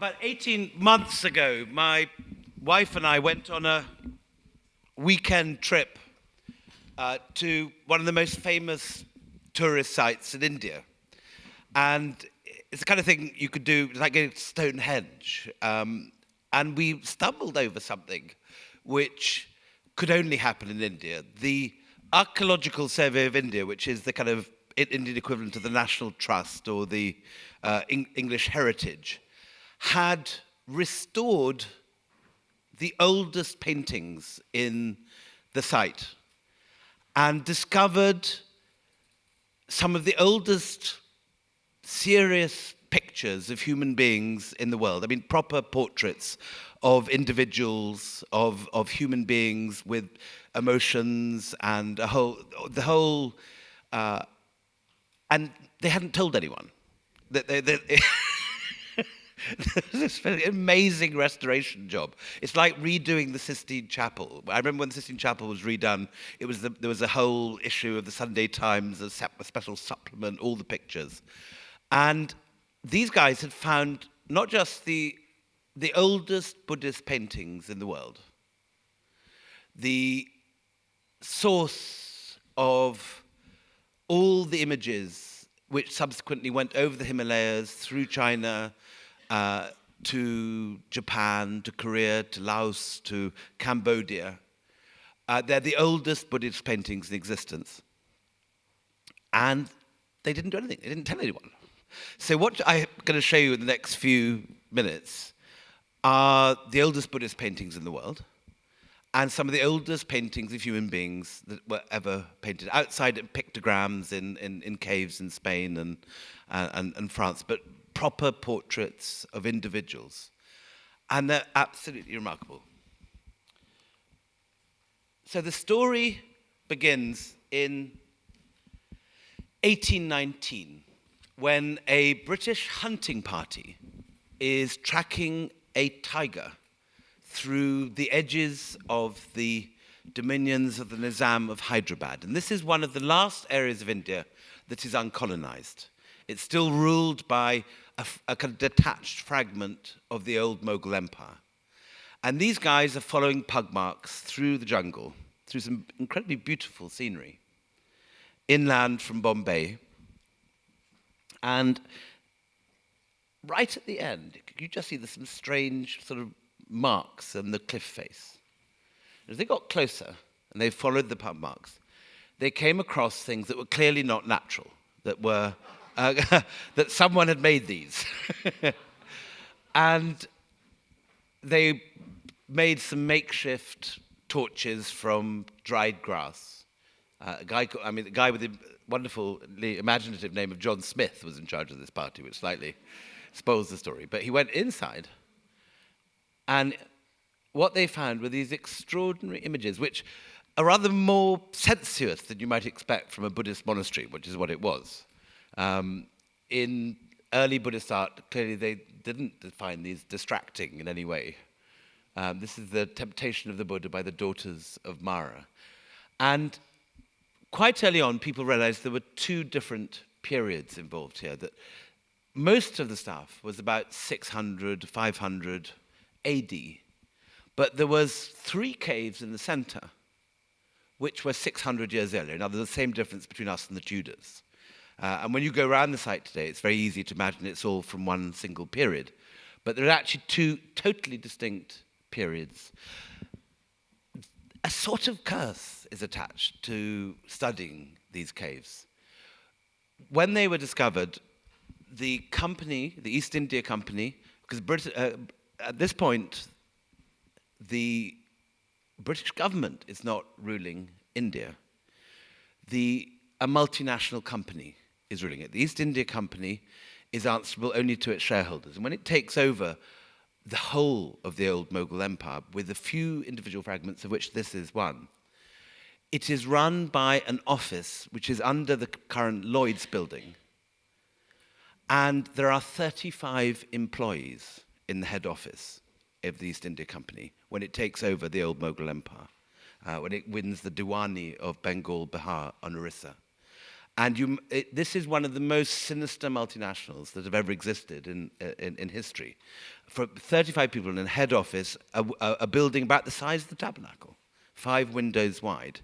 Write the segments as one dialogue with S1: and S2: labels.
S1: About 18 months ago, my wife and I went on a weekend trip to one of the most famous tourist sites in India. And it's the kind of thing you could do, like going to Stonehenge. And we stumbled over something which could only happen in India. The Archaeological Survey of India, which is the kind of Indian equivalent of the National Trust or the English Heritage, had restored the oldest paintings in the site and discovered some of the oldest serious pictures of human beings in the world. I mean, proper portraits of individuals, of human beings with emotions and and they hadn't told anyone. This amazing restoration job. It's like redoing the Sistine Chapel. I remember when the Sistine Chapel was redone, there was a whole issue of the Sunday Times, a special supplement, all the pictures. And these guys had found not just the oldest Buddhist paintings in the world, the source of all the images which subsequently went over the Himalayas, through China, to Japan, to Korea, to Laos, to Cambodia. They're the oldest Buddhist paintings in existence. And they didn't do anything. They didn't tell anyone. So what I'm going to show you in the next few minutes are the oldest Buddhist paintings in the world and some of the oldest paintings of human beings that were ever painted outside pictograms in caves in Spain and France, but proper portraits of individuals. And they're absolutely remarkable. So the story begins in 1819, when a British hunting party is tracking a tiger through the edges of the dominions of the Nizam of Hyderabad. And this is one of the last areas of India that is uncolonized. It's still ruled by a kind of detached fragment of the old Mughal Empire. And these guys are following pug marks through the jungle, through some incredibly beautiful scenery, inland from Bombay. And right at the end, you just see some strange sort of marks on the cliff face. As they got closer and they followed the pug marks, they came across things that were clearly not natural, that were that someone had made these. And they made some makeshift torches from dried grass. The guy with the wonderfully imaginative name of John Smith was in charge of this party, which slightly spoils the story. But he went inside, and what they found were these extraordinary images, which are rather more sensuous than you might expect from a Buddhist monastery, which is what it was. In early Buddhist art, clearly they didn't find these distracting in any way. This is the temptation of the Buddha by the daughters of Mara. And quite early on, people realized there were two different periods involved here, that most of the stuff was about 600, 500 AD. But there was 3 caves in the center, which were 600 years earlier. Now, there's the same difference between us and the Tudors. And when you go around the site today, it's very easy to imagine it's all from one single period. But there are actually 2 totally distinct periods. A sort of curse is attached to studying these caves. When they were discovered, the company, the East India Company, because at this point, the British government is not ruling India. A multinational company is ruling it. The East India Company is answerable only to its shareholders. And when it takes over the whole of the old Mughal Empire, with a few individual fragments of which this is one, it is run by an office which is under the current Lloyd's building. And there are 35 employees in the head office of the East India Company when it takes over the old Mughal Empire, when it wins the Diwani of Bengal, Bihar, and Orissa. And this is one of the most sinister multinationals that have ever existed in history. For 35 people in a head office, a building about the size of the tabernacle, 5 windows wide,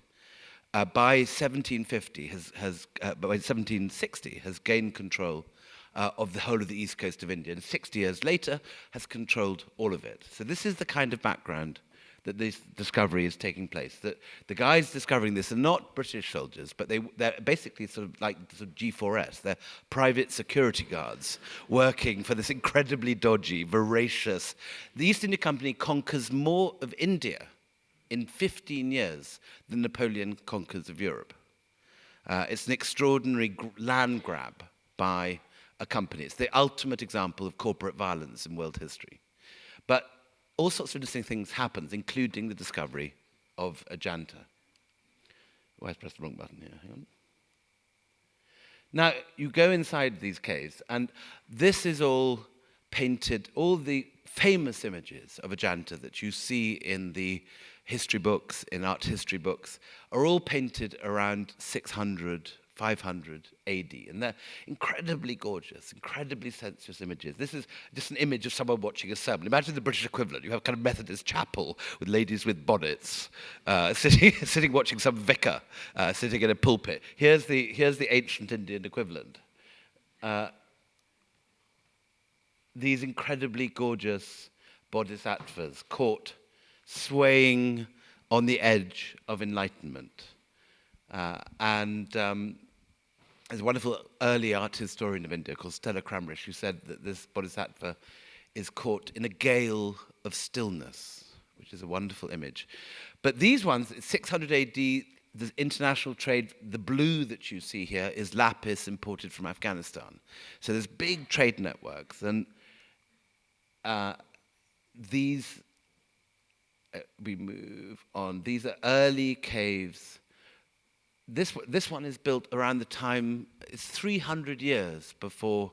S1: by 1750 by 1760 has gained control of the whole of the east coast of India, and 60 years later has controlled all of it. So this is the kind of background that this discovery is taking place. That the guys discovering this are not British soldiers, but they're basically sort of like sort of G4S. They're private security guards working for this incredibly dodgy, voracious. The East India Company conquers more of India in 15 years than Napoleon conquers of Europe. It's an extraordinary land grab by a company. It's the ultimate example of corporate violence in world history. But all sorts of interesting things happened, including the discovery of Ajanta. Oh, I pressed the wrong button here. Hang on. Now, you go inside these caves, and this is all painted, all the famous images of Ajanta that you see in the history books, in art history books, are all painted around 600, 500 AD. And they're incredibly gorgeous, incredibly sensuous images. This is just an image of someone watching a sermon. Imagine the British equivalent. You have a kind of Methodist chapel with ladies with bonnets, sitting watching some vicar sitting in a pulpit. Here's the ancient Indian equivalent. These incredibly gorgeous bodhisattvas caught swaying on the edge of enlightenment. There's a wonderful early art historian of India called Stella Cramrish who said that this bodhisattva is caught in a gale of stillness, which is a wonderful image. But these ones, 600 AD, the international trade, the blue that you see here is lapis imported from Afghanistan. So there's big trade networks, and we move on. These are early caves. This one is built around the time, it's 300 years before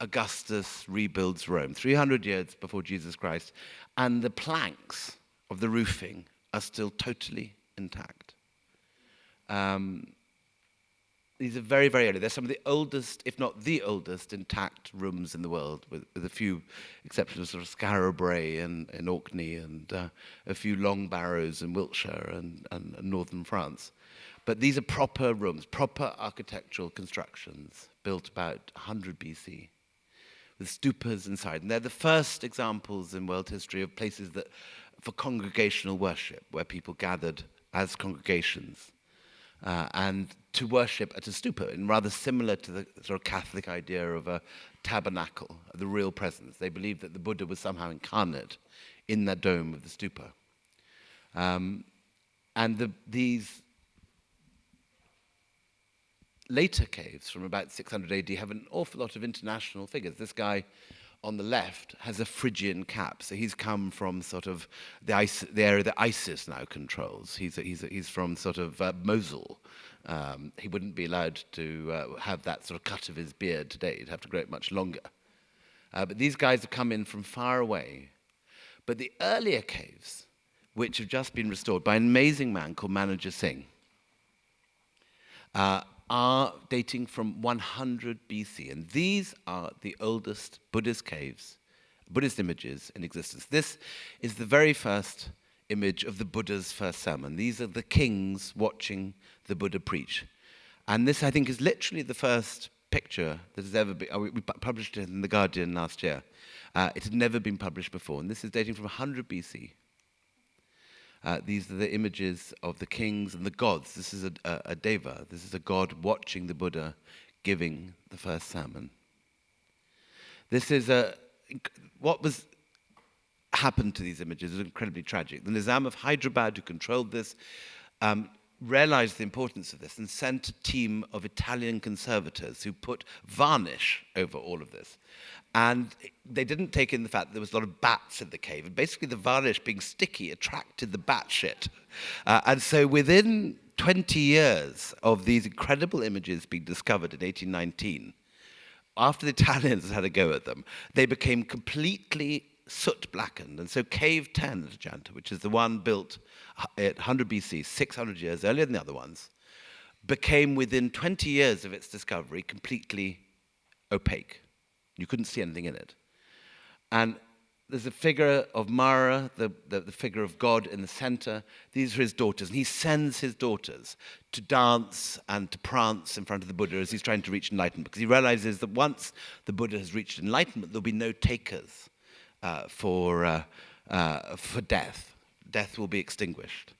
S1: Augustus rebuilds Rome, 300 years before Jesus Christ, and the planks of the roofing are still totally intact. These are very, very early. They're some of the oldest, if not the oldest, intact rooms in the world, with a few exceptions of sort of Skara Brae in Orkney and a few long barrows in Wiltshire and northern France. But these are proper rooms, proper architectural constructions built about 100 BC with stupas inside. And they're the first examples in world history of places that for congregational worship, where people gathered as congregations and to worship at a stupa, and rather similar to the sort of Catholic idea of a tabernacle, the real presence. They believed that the Buddha was somehow incarnate in that dome of the stupa. These later caves from about 600 AD have an awful lot of international figures. This guy on the left has a Phrygian cap, so he's come from sort of the area that ISIS now controls. He's from sort of Mosul. He wouldn't be allowed to have that sort of cut of his beard today. He'd have to grow it much longer. But these guys have come in from far away. But the earlier caves, which have just been restored by an amazing man called Manager Singh, are dating from 100 BC. And these are the oldest Buddhist caves, Buddhist images in existence. This is the very first image of the Buddha's first sermon. These are the kings watching the Buddha preach. And this, I think, is literally the first picture that has ever been, we published it in The Guardian last year. It had never been published before, and this is dating from 100 BC. These are the images of the kings and the gods. This is a deva. This is a god watching the Buddha giving the first sermon. This is what was happened to these images is incredibly tragic. The Nizam of Hyderabad, who controlled this, realized the importance of this and sent a team of Italian conservators who put varnish over all of this. And they didn't take in the fact that there was a lot of bats in the cave. And basically the varnish being sticky attracted the bat shit. And so within 20 years of these incredible images being discovered in 1819, after the Italians had a go at them, they became completely soot blackened. And so Cave 10 at Ajanta, which is the one built at 100 BC, 600 years earlier than the other ones, became, within 20 years of its discovery, completely opaque. You couldn't see anything in it. And there's a figure of Mara, the figure of God in the center. These are his daughters. And he sends his daughters to dance and to prance in front of the Buddha as he's trying to reach enlightenment. Because he realizes that once the Buddha has reached enlightenment, there'll be no takers for death. Death will be extinguished.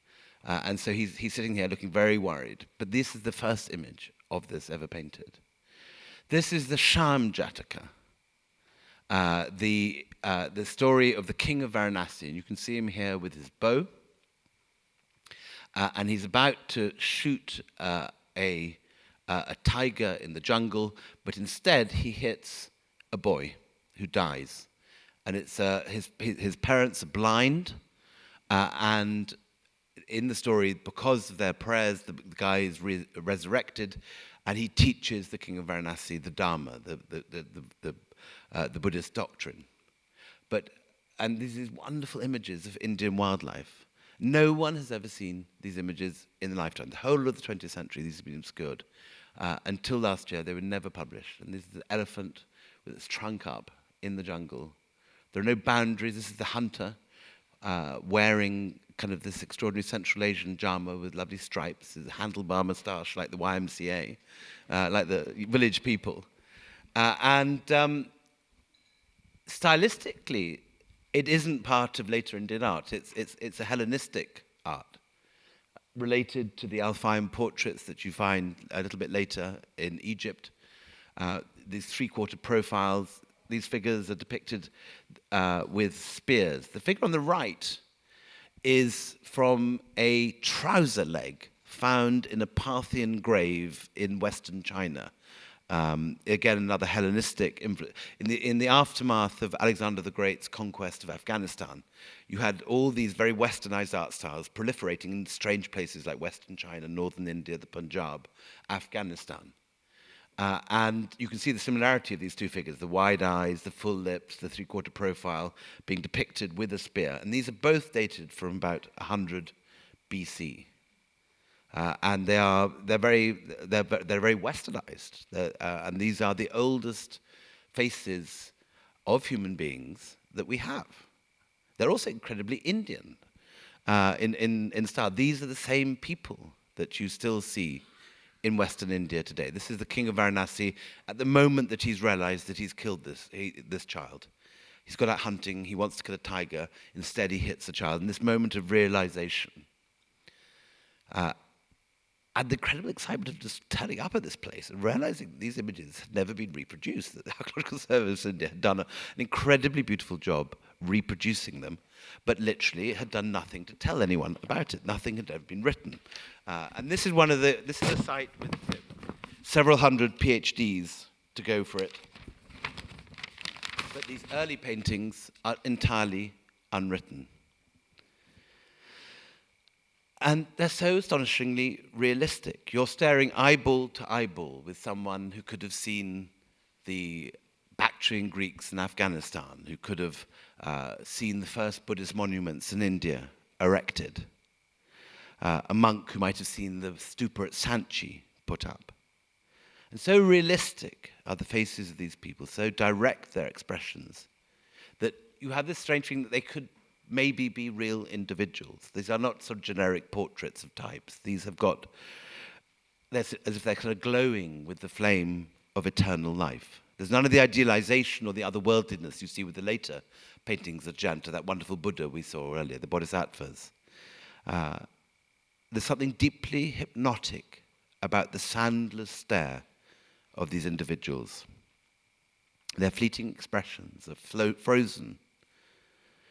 S1: And so he's sitting here looking very worried. But this is the first image of this ever painted. This is the Shah Shuja, the story of the king of Varanasi. And you can see him here with his bow. And he's about to shoot a tiger in the jungle, but instead he hits a boy who dies. And it's his parents are blind, and in the story, because of their prayers, the guy is resurrected, and he teaches the king of Varanasi the Dharma, the Buddhist doctrine. And these wonderful images of Indian wildlife. No one has ever seen these images in their lifetime. The whole of the 20th century, these have been obscured. Until last year, they were never published. And this is the elephant with its trunk up in the jungle. There are no boundaries. This is the hunter wearing kind of this extraordinary Central Asian jama with lovely stripes, his handlebar moustache like the YMCA, like the village people. Stylistically, it isn't part of later Indian art. It's a Hellenistic art related to the Alpine portraits that you find a little bit later in Egypt. These three-quarter profiles, these figures are depicted with spears. The figure on the right is from a trouser leg found in a Parthian grave in Western China. Again, another Hellenistic influence. In the aftermath of Alexander the Great's conquest of Afghanistan, you had all these very westernized art styles proliferating in strange places like Western China, northern India, the Punjab, Afghanistan. And you can see the similarity of these two figures, the wide eyes, the full lips, the three-quarter profile being depicted with a spear. And these are both dated from about 100 BC. And they're very westernized. And these are the oldest faces of human beings that we have. They're also incredibly Indian in style. These are the same people that you still see in Western India today. This is the king of Varanasi at the moment that he's realized that he's killed this child. He's gone out hunting, he wants to kill a tiger, instead he hits a child. In this moment of realization, and the incredible excitement of just turning up at this place and realizing these images had never been reproduced, that the Archaeological Service in India had done an incredibly beautiful job reproducing them, but literally it had done nothing to tell anyone about it. Nothing had ever been written. And this is a site with several hundred PhDs to go for it. But these early paintings are entirely unwritten. And they're so astonishingly realistic. You're staring eyeball to eyeball with someone who could have seen the Bactrian Greeks in Afghanistan, who could have seen the first Buddhist monuments in India erected, a monk who might have seen the stupa at Sanchi put up. And so realistic are the faces of these people, so direct their expressions, that you have this strange feeling that they could maybe be real individuals. These are not sort of generic portraits of types. These have got, as if they're kind of glowing with the flame of eternal life. There's none of the idealization or the otherworldliness you see with the later paintings of Ajanta, that wonderful Buddha we saw earlier, the Bodhisattvas. There's something deeply hypnotic about the soundless stare of these individuals. Their fleeting expressions are frozen,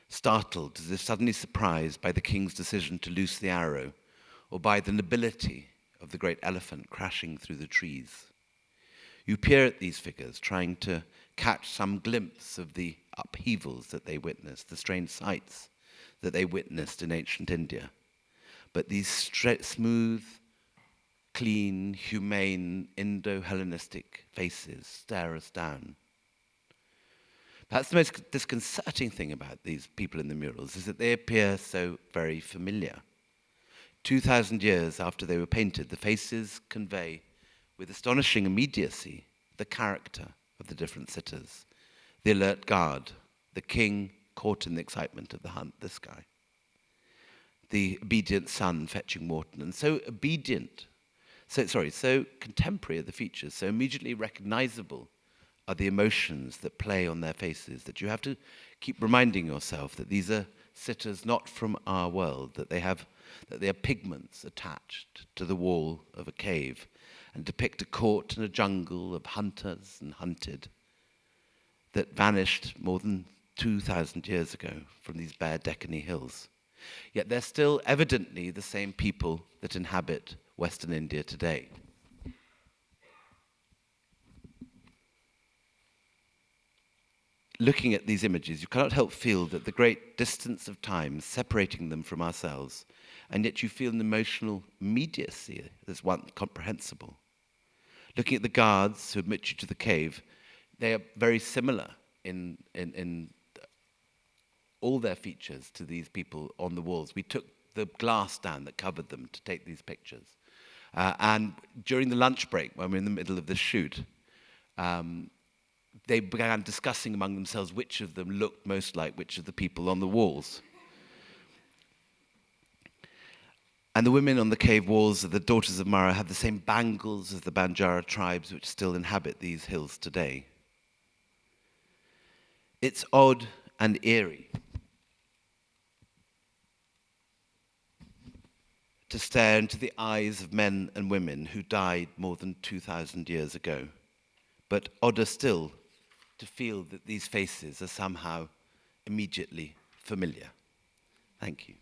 S1: startled, as if suddenly surprised by the king's decision to loose the arrow, or by the nobility of the great elephant crashing through the trees. You peer at these figures, trying to catch some glimpse of the upheavals that they witnessed, the strange sights that they witnessed in ancient India. But these smooth, clean, humane, Indo-Hellenistic faces stare us down. Perhaps the most disconcerting thing about these people in the murals is that they appear so very familiar. 2,000 years after they were painted, the faces convey with astonishing immediacy the character of the different sitters. The alert guard, the king caught in the excitement of the hunt, this guy. The obedient son fetching water, and so obedient, so contemporary are the features, so immediately recognizable are the emotions that play on their faces, that you have to keep reminding yourself that these are sitters not from our world, that they are pigments attached to the wall of a cave and depict a court and a jungle of hunters and hunted that vanished more than 2,000 years ago from these bare Deccan hills. Yet they're still evidently the same people that inhabit Western India today. Looking at these images, you cannot help feel that the great distance of time separating them from ourselves, and yet you feel an emotional immediacy that's one comprehensible. Looking at the guards who admit you to the cave, they are very similar in all their features to these people on the walls. We took the glass down that covered them to take these pictures. And during the lunch break, when we're in the middle of the shoot, they began discussing among themselves which of them looked most like which of the people on the walls. And the women on the cave walls of the daughters of Mara have the same bangles as the Banjara tribes which still inhabit these hills today. It's odd and eerie to stare into the eyes of men and women who died more than 2,000 years ago, but odder still to feel that these faces are somehow immediately familiar. Thank you.